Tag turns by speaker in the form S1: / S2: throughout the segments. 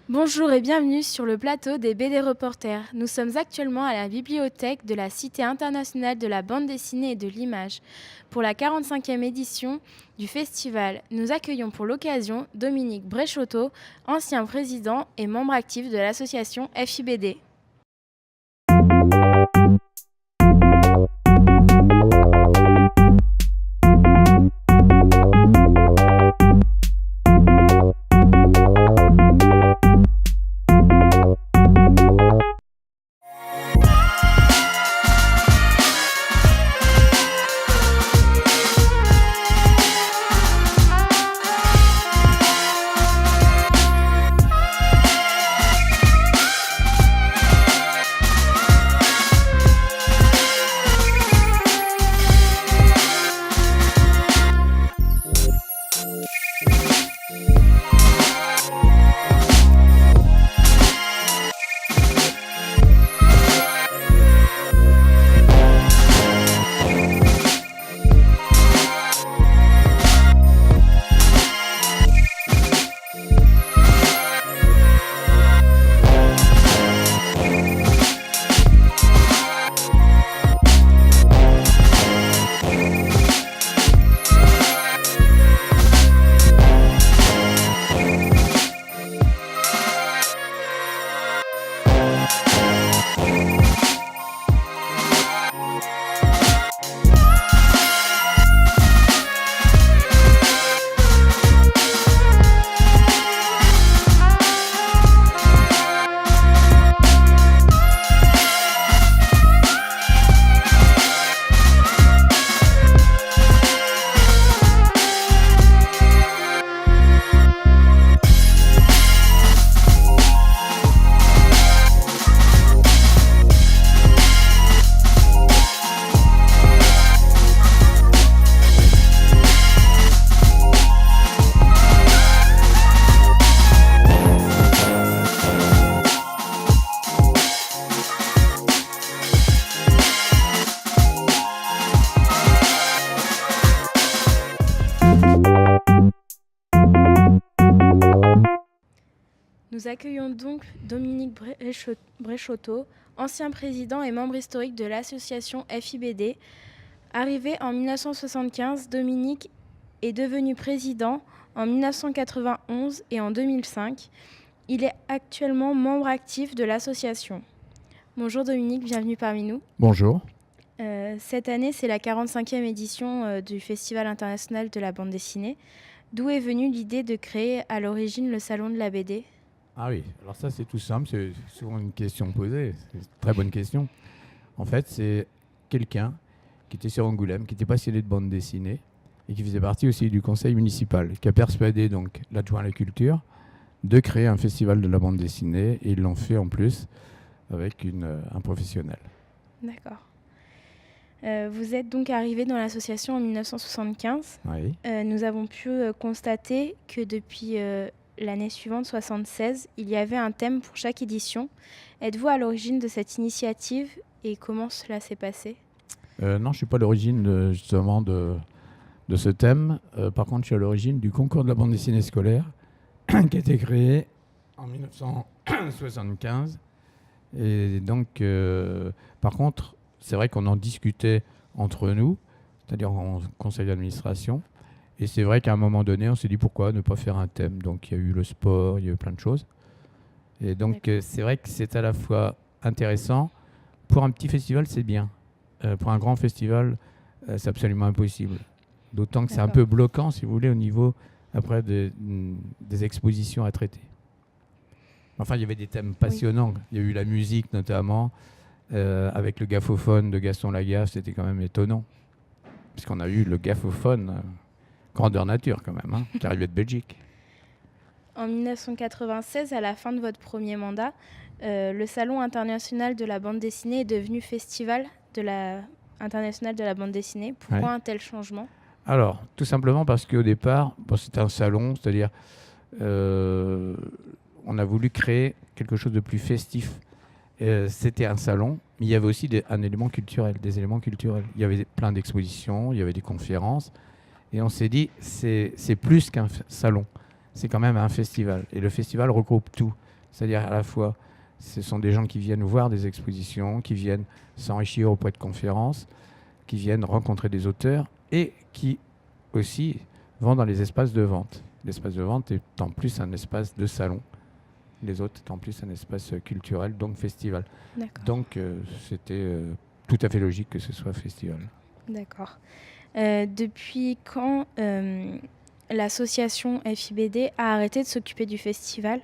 S1: Bonjour et bienvenue sur le plateau des BD Reporters. Nous sommes actuellement à la bibliothèque de la Cité internationale de la bande dessinée et de l'image pour la 45e édition du festival. Nous accueillons pour l'occasion Dominique Bréchotto, ancien président et membre actif de l'association FIBD. Nous accueillons donc Dominique Bréchotto, ancien président et membre historique de l'association FIBD. Arrivé en 1975, Dominique est devenu président en 1991 et en 2005. Il est actuellement membre actif de l'association. Bonjour Dominique, bienvenue parmi nous.
S2: Bonjour.
S1: Cette année, c'est la 45e édition du Festival international de la bande dessinée. D'où est venue l'idée de créer à l'origine le Salon de la BD ?
S2: Ah oui, alors ça c'est tout simple, c'est souvent une question posée, c'est une très bonne question. En fait, c'est quelqu'un qui était sur Angoulême, qui était passionné de bande dessinée et qui faisait partie aussi du conseil municipal, qui a persuadé donc l'adjoint à la culture de créer un festival de la bande dessinée, et ils l'ont fait en plus avec un professionnel.
S1: D'accord. Vous êtes donc arrivé dans l'association en 1975.
S2: Oui.
S1: Nous avons pu constater que depuis l'année suivante, 1976, il y avait un thème pour chaque édition. Êtes-vous à l'origine de cette initiative et comment cela s'est passé ?
S2: Non, je ne suis pas à l'origine justement de ce thème. Par contre, je suis à l'origine du concours de la bande dessinée scolaire qui a été créé en 1975. Et donc, par contre, c'est vrai qu'on en discutait entre nous, c'est-à-dire en conseil d'administration. Et c'est vrai qu'à un moment donné, on s'est dit pourquoi ne pas faire un thème. Donc, il y a eu le sport, il y a eu plein de choses. Et donc, c'est vrai que c'est à la fois intéressant. Pour un petit festival, c'est bien. Pour un grand festival, c'est absolument impossible. D'autant que c'est un peu bloquant, si vous voulez, au niveau après des expositions à traiter. Enfin, il y avait des thèmes passionnants. Oui. Il y a eu la musique notamment, avec le gaffophone de Gaston Lagaffe, c'était quand même étonnant. Puisqu'on a eu le gaffophone, grandeur nature quand même, hein, qui arrivait de Belgique.
S1: En 1996, à la fin de votre premier mandat, le Salon international de la bande dessinée est devenu Festival international de la bande dessinée. Pourquoi un tel changement ?
S2: Alors, tout simplement parce qu'au départ, c'était un salon, c'est-à-dire on a voulu créer quelque chose de plus festif. C'était un salon, mais il y avait aussi des éléments culturels. Il y avait plein d'expositions, il y avait des conférences. Et on s'est dit, c'est plus qu'un salon. c'est quand même un festival. Et le festival regroupe tout. C'est-à-dire à la fois, ce sont des gens qui viennent voir des expositions, qui viennent s'enrichir auprès de conférences, qui viennent rencontrer des auteurs et qui aussi vont dans les espaces de vente. L'espace de vente est en plus un espace de salon. Les autres est en plus un espace culturel, donc festival.
S1: D'accord.
S2: Donc c'était tout à fait logique que ce soit festival.
S1: D'accord. Depuis quand l'association FIBD a arrêté de s'occuper du festival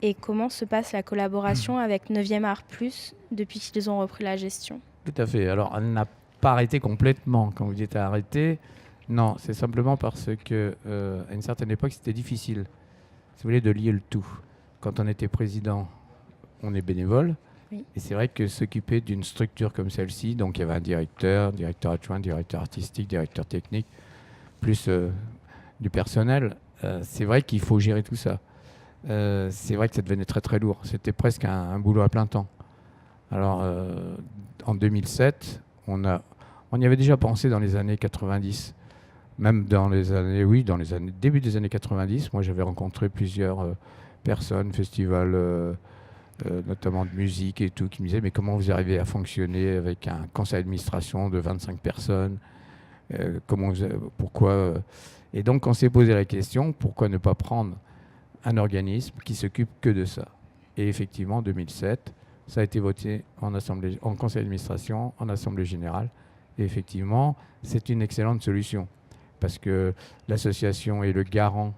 S1: et comment se passe la collaboration avec 9e Art Plus depuis qu'ils ont repris la gestion?
S2: Tout à fait. Alors, elle n'a pas arrêté complètement. Quand vous dites arrêter, non, c'est simplement parce que à une certaine époque, c'était difficile, si vous voulez, de lier le tout. Quand on était président, on est bénévole.
S1: Oui.
S2: Et c'est vrai que s'occuper d'une structure comme celle-ci, donc il y avait un directeur, directeur adjoint, directeur artistique, directeur technique, plus du personnel, c'est vrai qu'il faut gérer tout ça. C'est vrai que ça devenait très très lourd. C'était presque un boulot à plein temps. Alors, en 2007, on y avait déjà pensé dans les années 90. Même dans les années, oui, début des années 90, moi j'avais rencontré plusieurs personnes, festivals, notamment de musique et tout, qui me disaient mais comment vous arrivez à fonctionner avec un conseil d'administration de 25 personnes pourquoi Et donc on s'est posé la question, pourquoi ne pas prendre un organisme qui s'occupe que de ça? Et effectivement, en 2007, ça a été voté en conseil d'administration, en assemblée générale. Et effectivement, c'est une excellente solution parce que l'association est le garant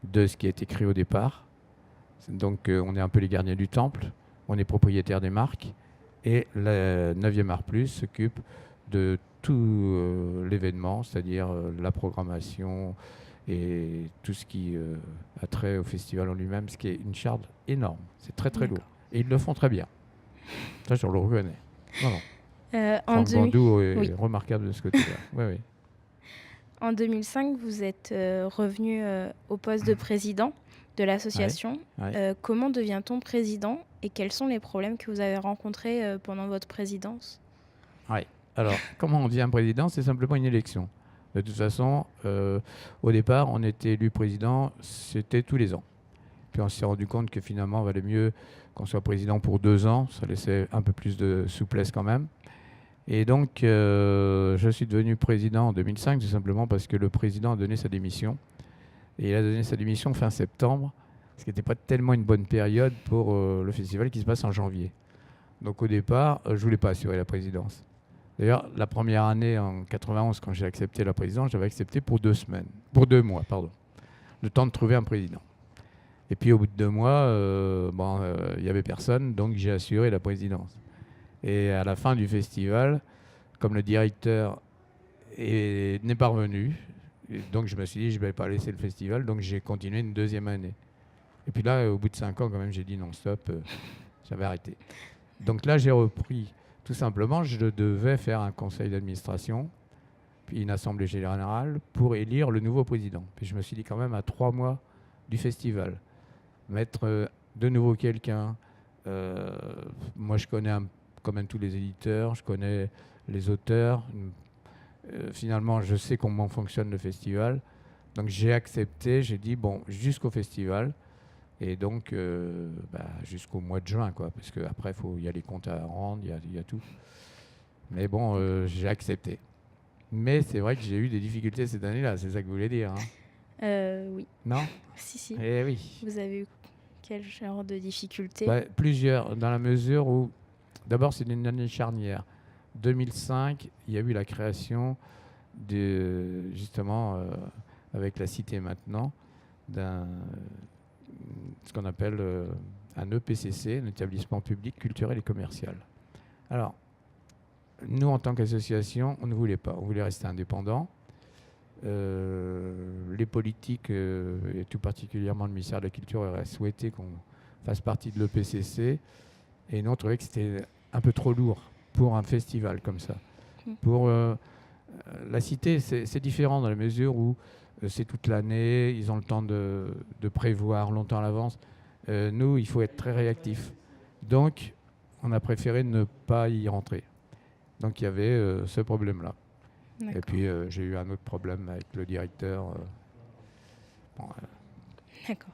S2: de ce qui a été créé au départ. Donc on est un peu les gardiens du temple, on est propriétaire des marques et le 9e Art Plus s'occupe de tout l'événement, c'est-à-dire la programmation et tout ce qui a trait au festival en lui-même, ce qui est une charge énorme. C'est très très lourd. Et ils le font très bien. Ça, je le reconnais. Non, non. Franck Bandou est remarquable de ce côté-là. Oui, oui.
S1: En 2005, vous êtes revenu au poste de président de l'association. Comment devient-on président et quels sont les problèmes que vous avez rencontrés pendant votre présidence?
S2: Oui. Alors, comment on devient président? C'est simplement une élection. De toute façon, au départ, on était élu président, c'était tous les ans. Puis on s'est rendu compte que finalement, il valait mieux qu'on soit président pour 2 ans. Ça laissait un peu plus de souplesse quand même. Et donc, je suis devenu président en 2005, tout simplement parce que le président a donné sa démission. Et il a donné sa démission fin septembre, ce qui n'était pas tellement une bonne période pour le festival qui se passe en janvier. Donc au départ, je ne voulais pas assurer la présidence. D'ailleurs, la première année, en 91, quand j'ai accepté la présidence, j'avais accepté pour 2 mois, le temps de trouver un président. Et puis au bout de 2 mois, il n'y avait personne, donc j'ai assuré la présidence. Et à la fin du festival, comme le directeur n'est pas revenu, donc je me suis dit je ne vais pas laisser le festival, donc j'ai continué une 2e année. Et puis là, au bout de 5 ans, quand même, j'ai dit non, stop, j'avais arrêté. Donc là, j'ai repris. Tout simplement, je devais faire un conseil d'administration, puis une assemblée générale pour élire le nouveau président. Puis je me suis dit quand même à 3 mois du festival, mettre de nouveau quelqu'un. Moi, je connais quand même tous les éditeurs, je connais les auteurs. Finalement, je sais comment fonctionne le festival. Donc j'ai accepté, j'ai dit bon, jusqu'au festival. Et donc, jusqu'au mois de juin, quoi, parce qu'après, il y a les comptes à rendre, il y a tout. Mais bon, j'ai accepté. Mais c'est vrai que j'ai eu des difficultés cette année-là, c'est ça que vous voulez dire, hein?
S1: Oui.
S2: Non?
S1: Si.
S2: Eh oui.
S1: Vous avez eu quel genre de difficultés?
S2: Plusieurs, dans la mesure où, d'abord, c'est une année charnière. 2005, il y a eu la création, justement, avec la Cité maintenant, ce qu'on appelle un EPCC, un établissement public culturel et commercial. Alors, nous, en tant qu'association, on ne voulait pas. On voulait rester indépendant. Les politiques, et tout particulièrement le ministère de la Culture, auraient souhaité qu'on fasse partie de l'EPCC. Et nous, on trouvait que c'était un peu trop lourd pour un festival comme ça. Pour la Cité, c'est différent dans la mesure où c'est toute l'année, ils ont le temps de prévoir longtemps à l'avance. Nous, il faut être très réactif. Donc, on a préféré ne pas y rentrer. Donc, il y avait ce problème-là. D'accord. Et puis, j'ai eu un autre problème avec le directeur.
S1: D'accord.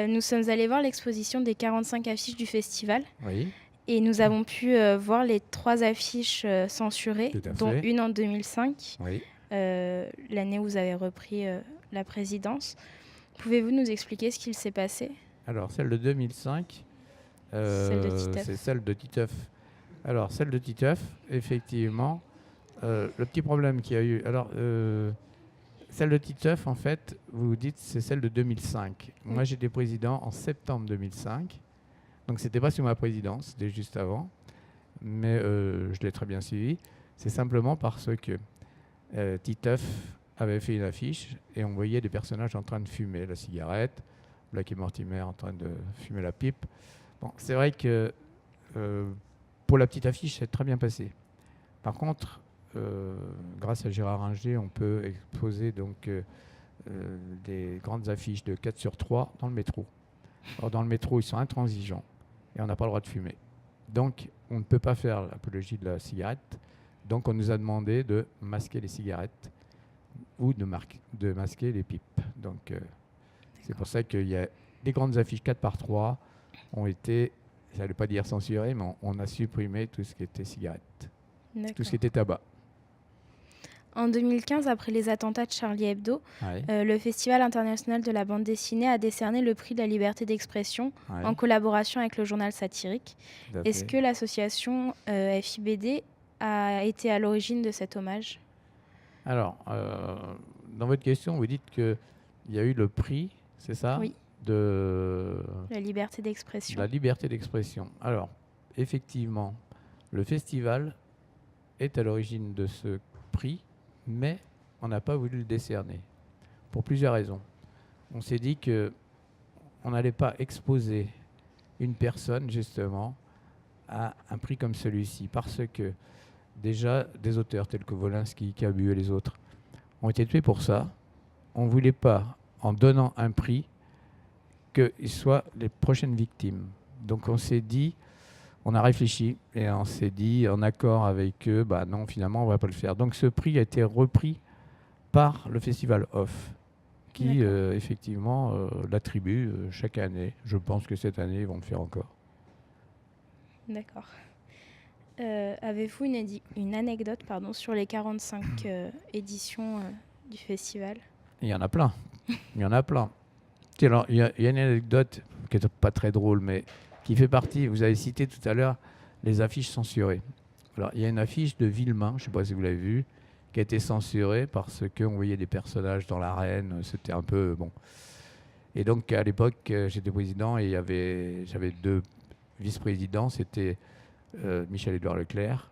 S1: Nous sommes allés voir l'exposition des 45 affiches du festival
S2: Oui,
S1: et nous avons pu voir les 3 affiches censurées,
S2: tout à
S1: dont
S2: fait.
S1: une en 2005,
S2: Oui.
S1: l'année où vous avez repris la présidence. Pouvez-vous nous expliquer ce qu'il s'est passé?
S2: Alors, celle de 2005,
S1: Celle de Titeuf.
S2: c'est celle de Titeuf. Alors, celle de Titeuf, effectivement, le petit problème qu'il y a eu. Alors, celle de Titeuf, en fait, vous vous dites, c'est celle de 2005.
S1: Oui.
S2: Moi, j'étais président en septembre 2005. Donc, c'était pas sous ma présidence, c'était juste avant. Mais je l'ai très bien suivi. C'est simplement parce que Titeuf avait fait une affiche et on voyait des personnages en train de fumer la cigarette, Black et Mortimer en train de fumer la pipe. Bon, c'est vrai que pour la petite affiche, c'est très bien passé. Par contre, grâce à Gérard Ringer, on peut exposer donc des grandes affiches de 4/3 dans le métro. Or, dans le métro, ils sont intransigeants et on n'a pas le droit de fumer. Donc, on ne peut pas faire l'apologie de la cigarette. Donc, on nous a demandé de masquer les cigarettes ou de masquer les pipes. Donc, c'est pour ça qu'il y a des grandes affiches 4/3 ont été, je n'allais pas dire censurées, mais on a supprimé tout ce qui était cigarettes, tout ce qui était tabac.
S1: En 2015, après les attentats de Charlie Hebdo, le Festival international de la bande dessinée a décerné le prix de la liberté d'expression en collaboration avec le journal satirique. Est-ce que l'association FIBD a été à l'origine de cet hommage?
S2: Alors, dans votre question, vous dites qu'il y a eu le prix, c'est ça?
S1: Oui.
S2: De
S1: la liberté d'expression.
S2: La liberté d'expression. Alors, effectivement, le festival est à l'origine de ce prix, mais on n'a pas voulu le décerner, pour plusieurs raisons. On s'est dit qu'on n'allait pas exposer une personne, justement, à un prix comme celui-ci, parce que déjà, des auteurs tels que Wolinski, Cabu et les autres ont été tués pour ça. On ne voulait pas, en donnant un prix, qu'ils soient les prochaines victimes. Donc on s'est dit, on a réfléchi et on s'est dit, en accord avec eux, bah non, finalement, on ne va pas le faire. Donc ce prix a été repris par le Festival Off, qui effectivement l'attribue chaque année. Je pense que cette année, ils vont le faire encore.
S1: D'accord. Avez-vous une anecdote sur les 45 éditions du festival?
S2: Il y en a plein. Il y en a plein. Alors, il y a une anecdote qui n'est pas très drôle, mais qui fait partie, vous avez cité tout à l'heure, les affiches censurées. Alors, il y a une affiche de Villemain, je ne sais pas si vous l'avez vue, qui a été censurée parce qu'on voyait des personnages dans l'arène, c'était un peu bon. Et donc, à l'époque, j'étais président et j'avais 2 vice-présidents, c'était Michel-Édouard Leclerc,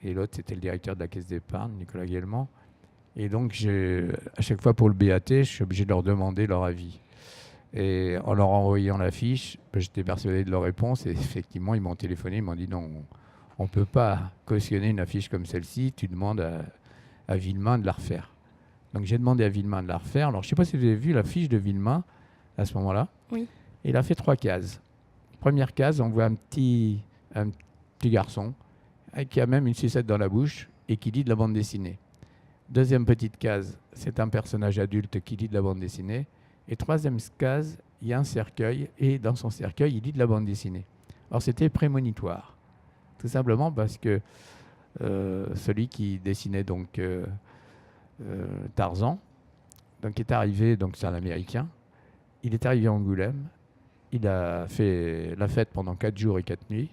S2: et l'autre, c'était le directeur de la Caisse d'épargne, Nicolas Guillemont. Et donc, à chaque fois pour le BAT, je suis obligé de leur demander leur avis. Et en leur envoyant l'affiche, j'étais persuadé de leur réponse. Et effectivement, ils m'ont téléphoné, ils m'ont dit non, on ne peut pas cautionner une affiche comme celle-ci. Tu demandes à Villemain de la refaire. Donc j'ai demandé à Villemain de la refaire. Alors je ne sais pas si vous avez vu l'affiche de Villemain à ce moment-là.
S1: Oui.
S2: Et il a fait 3 cases. Première case, on voit un petit garçon qui a même une sucette dans la bouche et qui lit de la bande dessinée. Deuxième petite case, c'est un personnage adulte qui lit de la bande dessinée. Et troisième case, il y a un cercueil, et dans son cercueil, il lit de la bande dessinée. Alors c'était prémonitoire, tout simplement parce que celui qui dessinait donc Tarzan, donc est arrivé, donc c'est un Américain, il est arrivé à Angoulême, il a fait la fête pendant 4 jours et 4 nuits,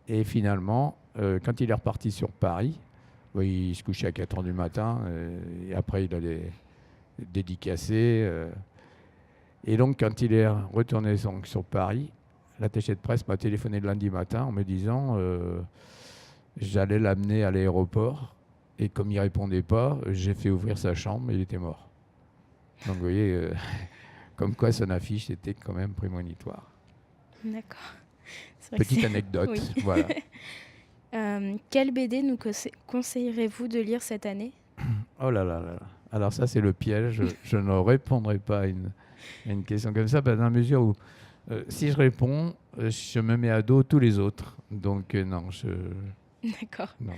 S2: et finalement, quand il est reparti sur Paris, il se couchait à 4 h du matin, et après il allait dédicacé. Et donc, quand il est retourné sur Paris, l'attaché de presse m'a téléphoné le lundi matin en me disant j'allais l'amener à l'aéroport. Et comme il ne répondait pas, j'ai fait ouvrir sa chambre et il était mort. Donc, vous voyez, comme quoi son affiche était quand même prémonitoire.
S1: D'accord.
S2: Petite anecdote,
S1: oui.
S2: Voilà.
S1: Quelle BD nous conseillerez-vous de lire cette année?
S2: Oh là là là. Alors ça, c'est le piège. Je ne répondrai pas à une question comme ça, dans la mesure où, si je réponds, je me mets à dos tous les autres. Donc non,
S1: D'accord.
S2: Non.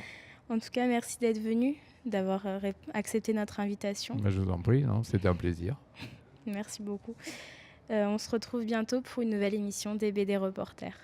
S1: En tout cas, merci d'être venu, d'avoir accepté notre invitation.
S2: Je vous en prie, c'était un plaisir.
S1: Merci beaucoup. On se retrouve bientôt pour une nouvelle émission des BD Reporters.